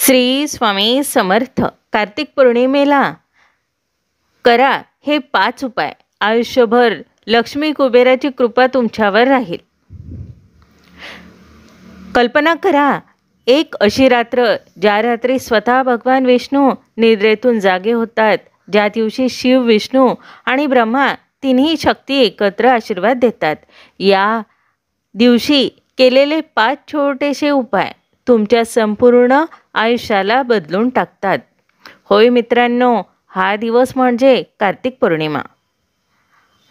श्री स्वामी समर्थ. कार्तिक पौर्णिमेला करा हे 5 उपाय. आयुष्यभर लक्ष्मी कुबेराची कृपा तुमच्यावर राहील. कल्पना करा, एक अशी रात्र ज्या रात्री स्वतः भगवान विष्णू निद्रेतून जागे होतात, ज्या दिवशी शिव, विष्णू आणि ब्रह्मा तिन्ही शक्ती एकत्र आशीर्वाद देतात. या दिवशी केलेले 5 छोटेसे उपाय तुमच्या संपूर्ण आयुष्याला बदलून टाकतात. होय मित्रांनो, हा दिवस म्हणजे कार्तिक पौर्णिमा.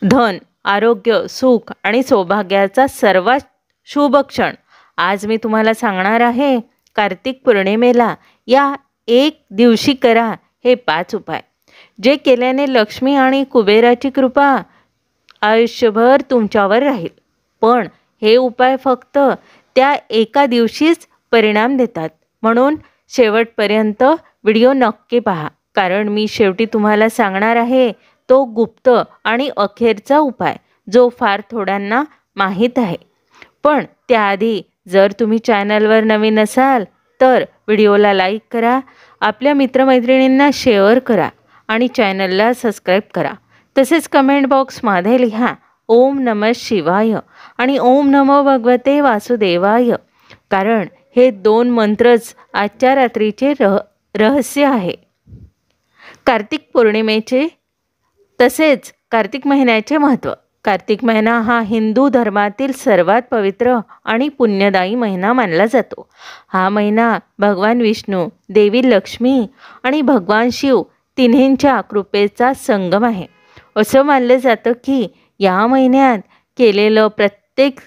धन, आरोग्य, सुख आणि सौभाग्याचा सर्वात शुभ क्षण. आज मी तुम्हाला सांगणार आहे, कार्तिक पौर्णिमेला या एक दिवशी करा हे 5 उपाय, जे केल्याने लक्ष्मी आणि कुबेराची कृपा आयुष्यभर तुमच्यावर राहील. पण हे उपाय फक्त त्या एका दिवशीच परिणाम देतात. म्हणून शेवटपर्यंत व्हिडिओ नक्की पहा, कारण मी शेवटी तुम्हाला सांगणार आहे तो गुप्त आणि अखेरचा उपाय, जो फार थोड्यांना माहीत आहे. पण त्याआधी जर तुम्ही चॅनलवर नवीन असाल तर व्हिडिओला लाईक करा, आपल्या मित्रमैत्रिणींना शेअर करा आणि चॅनलला सबस्क्राईब करा. तसेच कमेंट बॉक्समध्ये लिहा ओम नमः शिवाय आणि ओम नमो भगवते वासुदेवाय, कारण हे 2 मंत्रच आजच्या रात्रीचे रहस्य आहे. कार्तिक पौर्णिमेचे तसेच कार्तिक महिन्याचे महत्त्व. कार्तिक महिना हा हिंदू धर्मातील सर्वात पवित्र आणि पुण्यदायी महिना मानला जातो. हा महिना भगवान विष्णू, देवी लक्ष्मी आणि भगवान शिव तिन्हींच्या कृपेचा संगम आहे. असं मानलं जातं की या महिन्यात केलेलं प्रत्येक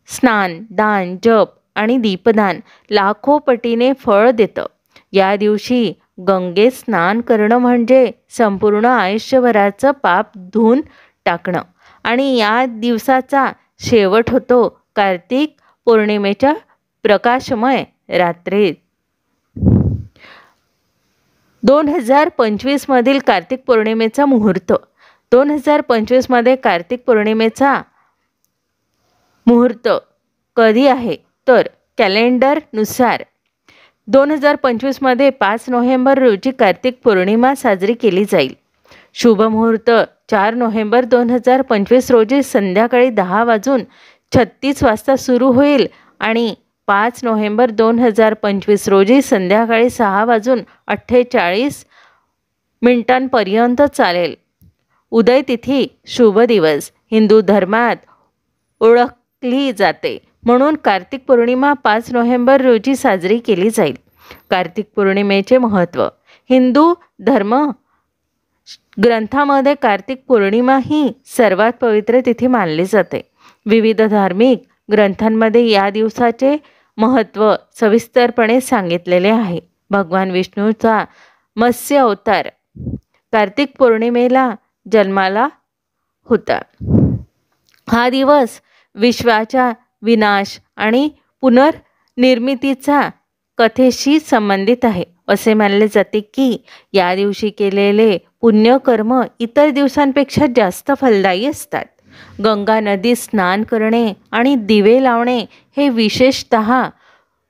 स्नान, दान, जप आणि दीपदान लाखो पटीने फळ देतं. या दिवशी गंगेत स्नान करणं म्हणजे संपूर्ण आयुष्यभराचं पाप धुवून टाकणं आणि या दिवसाचा शेवट होतो कार्तिक पौर्णिमेच्या प्रकाशमय रात्रीत. 2025 मधील कार्तिक पौर्णिमेचा मुहूर्त. 2025 मध्ये कार्तिक पौर्णिमेचा मुहूर्त कधी आहे तर कॅलेंडरनुसार 2025 मध्ये 5 नोव्हेंबर रोजी कार्तिक पौर्णिमा साजरी केली जाईल. शुभ मुहूर्त 4 नोव्हेंबर 2025 रोजी संध्याकाळी 10:36 वाजता सुरू होईल आणि 5 नोव्हेंबर 2025 रोजी संध्याकाळी 6:48 चालेल. उदय तिथी शुभ दिवस हिंदू धर्मात ओळखली जाते, म्हणून कार्तिक पौर्णिमा 5 नोव्हेंबर रोजी साजरी केली जाईल. कार्तिक पौर्णिमेचे महत्त्व. हिंदू धर्म ग्रंथामध्ये कार्तिक पौर्णिमा ही सर्वात पवित्र तिथी मानली जाते. विविध धार्मिक ग्रंथांमध्ये या दिवसाचे महत्त्व सविस्तरपणे सांगितलेले आहे. भगवान विष्णूचा मत्स्य अवतार कार्तिक पौर्णिमेला जन्माला होता. हा दिवस विश्वाच्या विनाश आणि पुनर्निर्मितीचा कथेशी संबंधित आहे. असे मानले जाते की या दिवशी केलेले पुण्यकर्म इतर दिवसांपेक्षा जास्त फलदायी असतात. गंगा नदीत स्नान करणे आणि दिवे लावणे हे विशेषतः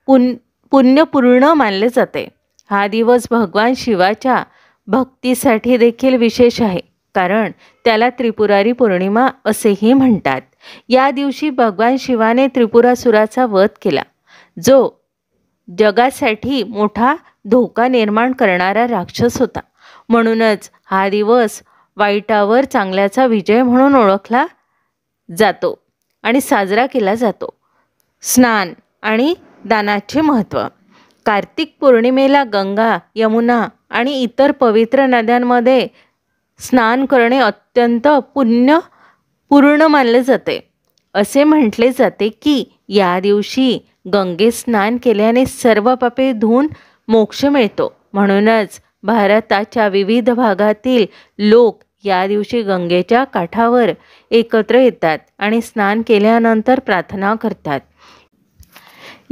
पुण्यपूर्ण मानले जाते. हा दिवस भगवान शिवाच्या भक्तीसाठी देखील विशेष आहे, कारण त्याला त्रिपुरारी पौर्णिमा असेही म्हणतात. या दिवशी भगवान शिवाने त्रिपुरासुराचा वध केला, जो जगासाठी मोठा धोका निर्माण करणारा राक्षस होता. म्हणूनच हा दिवस वाईटावर चांगल्याचा विजय म्हणून ओळखला जातो आणि साजरा केला जातो. स्नान आणि दानाचे महत्त्व. कार्तिक पौर्णिमेला गंगा, यमुना आणि इतर पवित्र नद्यांमध्ये स्नान करणे अत्यंत पुण्यपूर्ण मानले जाते. असे म्हटले जाते की या दिवशी गंगेत स्नान केल्याने सर्व पापे धुवून मोक्ष मिळतो. म्हणूनच भारताच्या विविध भागातील लोक या दिवशी गंगेच्या काठावर एकत्र येतात आणि स्नान केल्यानंतर प्रार्थना करतात.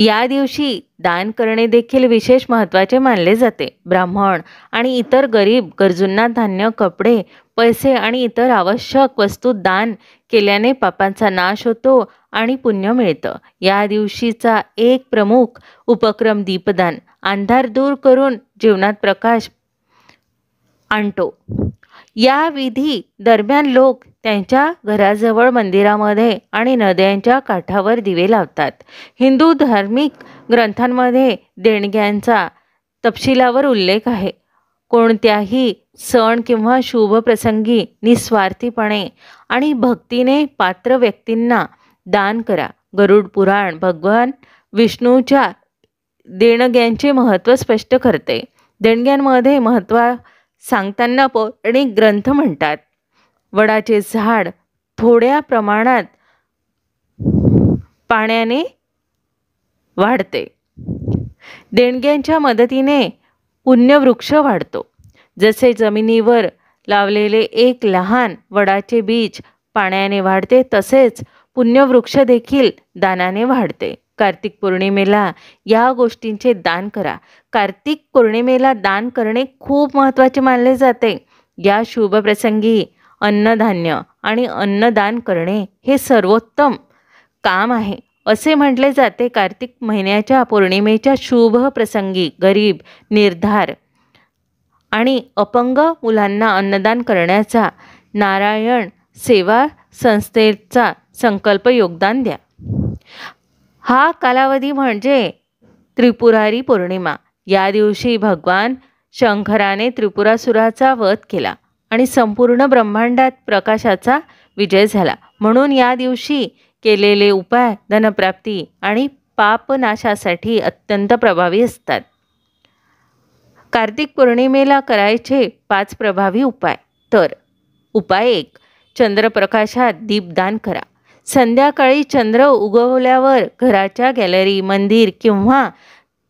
या दिवशी दान करणे देखील विशेष महत्त्वाचे मानले जाते. ब्राह्मण आणि इतर गरीब गरजूंना धान्य, कपडे, पैसे आणि इतर आवश्यक वस्तू दान केल्याने पापांचा नाश होतो आणि पुण्य मिळतं. या दिवशीचा एक प्रमुख उपक्रम दीपदान अंधार दूर करून जीवनात प्रकाश आणतो. या विधी दरम्यान लोक त्यांच्या घराजवळ, मंदिरामध्ये आणि नद्यांच्या काठावर दिवे लावतात. हिंदू धार्मिक ग्रंथांमध्ये देणग्यांचा तपशिलावर उल्लेख आहे. कोणत्याही सण किंवा शुभ प्रसंगी निस्वार्थीपणे आणि भक्तीने पात्र व्यक्तींना दान करा. गरुड पुराण भगवान विष्णूच्या देणग्यांचे महत्त्व स्पष्ट करते. देणग्यांमध्ये महत्त्व सांगताना पौराणिक ग्रंथ म्हणतात, वडाचे झाड थोड्या प्रमाणात पाण्याने वाढते. देणग्यांच्या मदतीने पुण्यवृक्ष वाढतो. जसे जमिनीवर लावलेले एक लहान वडाचे बीज पाण्याने वाढते, तसेच पुण्यवृक्ष देखील दानाने वाढते. कार्तिक पौर्णिमेला या गोष्टींचे दान करा. कार्तिक पौर्णिमेला दान करणे खूप महत्त्वाचे मानले जाते. या शुभ प्रसंगी अन्नधान्य आणि अन्नदान करणे हे सर्वोत्तम काम आहे असे म्हटले जाते. कार्तिक महिन्याच्या पौर्णिमेच्या शुभ प्रसंगी गरीब, निर्धार आणि अपंग मुलांना अन्नदान करण्याचा नारायण सेवा संस्थेचा संकल्प योगदान द्या. हा कालावधी म्हणजे त्रिपुरारी पौर्णिमा. या दिवशी भगवान शंकराने त्रिपुरासुराचा वध केला आणि संपूर्ण ब्रह्मांडात प्रकाशाचा विजय झाला. म्हणून या दिवशी केलेले उपाय धनप्राप्ती आणि पापनाशासाठी अत्यंत प्रभावी असतात. कार्तिक पौर्णिमेला करायचे 5 प्रभावी उपाय. तर उपाय 1, चंद्रप्रकाशात दीपदान करा. संध्याकाळी चंद्र उगवल्यावर घराच्या गॅलरी, मंदिर किंवा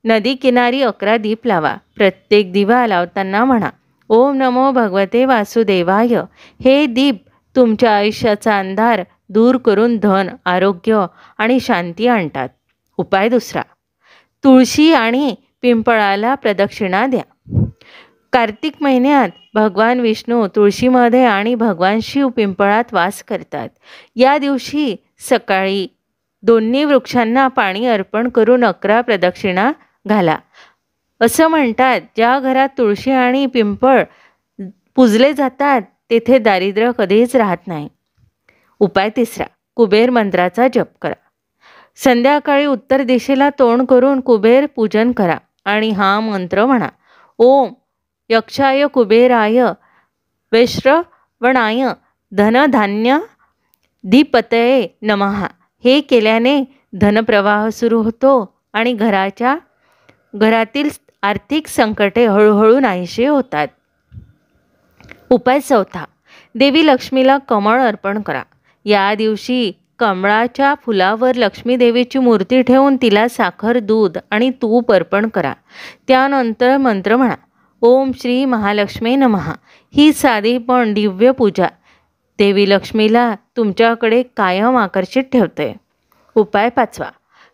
नदी किनारी 11 दीप लावा. प्रत्येक दिवा लावताना म्हणा, ओम नमो भगवते वासुदेवाय. हे दीप तुमच्या आयुष्याचा अंधार दूर करून धन, आरोग्य आणि शांती आणतात. उपाय 2, तुळशी आणि पिंपळाला प्रदक्षिणा द्या. कार्तिक महिन्यात भगवान विष्णू तुळशीमध्ये आणि भगवान शिव पिंपळात वास करतात. या दिवशी सकाळी दोन्ही वृक्षांना पाणी अर्पण करून 11 प्रदक्षिणा घाला. असं म्हणतात, ज्या घरात तुळशी आणि पिंपळ पूजले जातात तेथे दारिद्र्य कधीच राहत नाही. उपाय 3, कुबेर मंत्राचा जप करा. संध्याकाळी उत्तर दिशेला तोंड करून कुबेर पूजन करा आणि हा मंत्र म्हणा, ओम यक्षाय कुबेराय वैश्रवणाय धनधान्य धीपतये नमः. हे केल्याने धनप्रवाह सुरू होतो आणि घरातील आर्थिक संकटे हळूहळू नाहीशी होतात. उपाय 4, देवी लक्ष्मीला कमळ अर्पण करा. या दिवशी कमळाच्या फुलावर लक्ष्मी देवीची मूर्ती ठेवून तिला साखर, दूध आणि तूप अर्पण करा. त्यानंतर मंत्र म्हणा, ओम श्री महालक्ष्मी नमः. ही साधी पण दिव्य पूजा देवी लक्ष्मीला तुमच्याकडे कायम आकर्षित ठेवते. उपाय 5,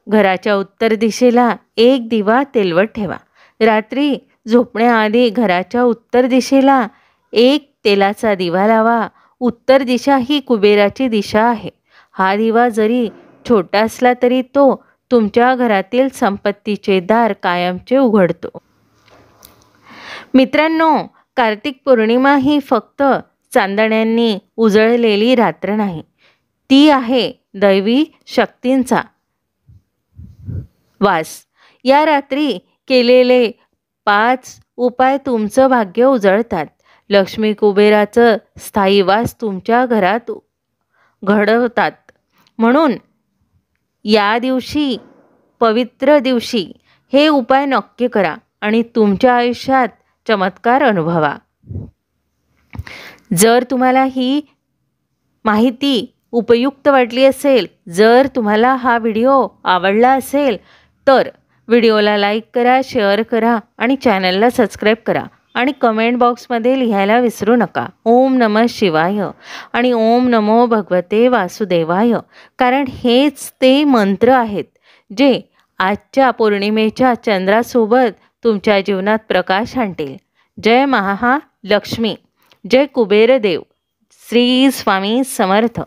घराच्या उत्तर दिशेला एक दिवा तेलवत ठेवा. रात्री झोपण्याआधी घराच्या उत्तर दिशेला एक तेलाचा दिवा लावा. उत्तर दिशा ही कुबेराची दिशा आहे. हा दिवा जरी छोटा असला तरी तो तुमच्या घरातील संपत्तीचे दार कायमचे उघडतो. मित्रांनो, कार्तिक पौर्णिमा ही फक्त चांदण्यांनी उजळलेली रात्र नाही, ती आहे दैवी शक्तींचा वास. या रात्री केलेले 5 उपाय तुमचं भाग्य उजळतात. लक्ष्मी कुबेराचं स्थायी वास तुमच्या घरात घडवतात. म्हणून या दिवशी, पवित्र दिवशी हे उपाय नक्की करा आणि तुमच्या आयुष्यात चमत्कार अनुभवा. जर तुम्हाला ही माहिती उपयुक्त वाटली असेल, जर तुम्हाला हा व्हिडिओ आवडला असेल तर व्हिडिओला लाईक करा, शेअर करा आणि चॅनलला सबस्क्राईब करा आणि कमेंट बॉक्समध्ये लिहायला विसरू नका ओम नमः शिवाय आणि ओम नमो भगवते वासुदेवाय. कारण हेच ते मंत्र आहेत जे आजच्या पौर्णिमेच्या चंद्रासोबत तुमच्या जीवनात प्रकाश आणतील. जय महालक्ष्मी, जय कुबेरदेव. श्री स्वामी समर्थ.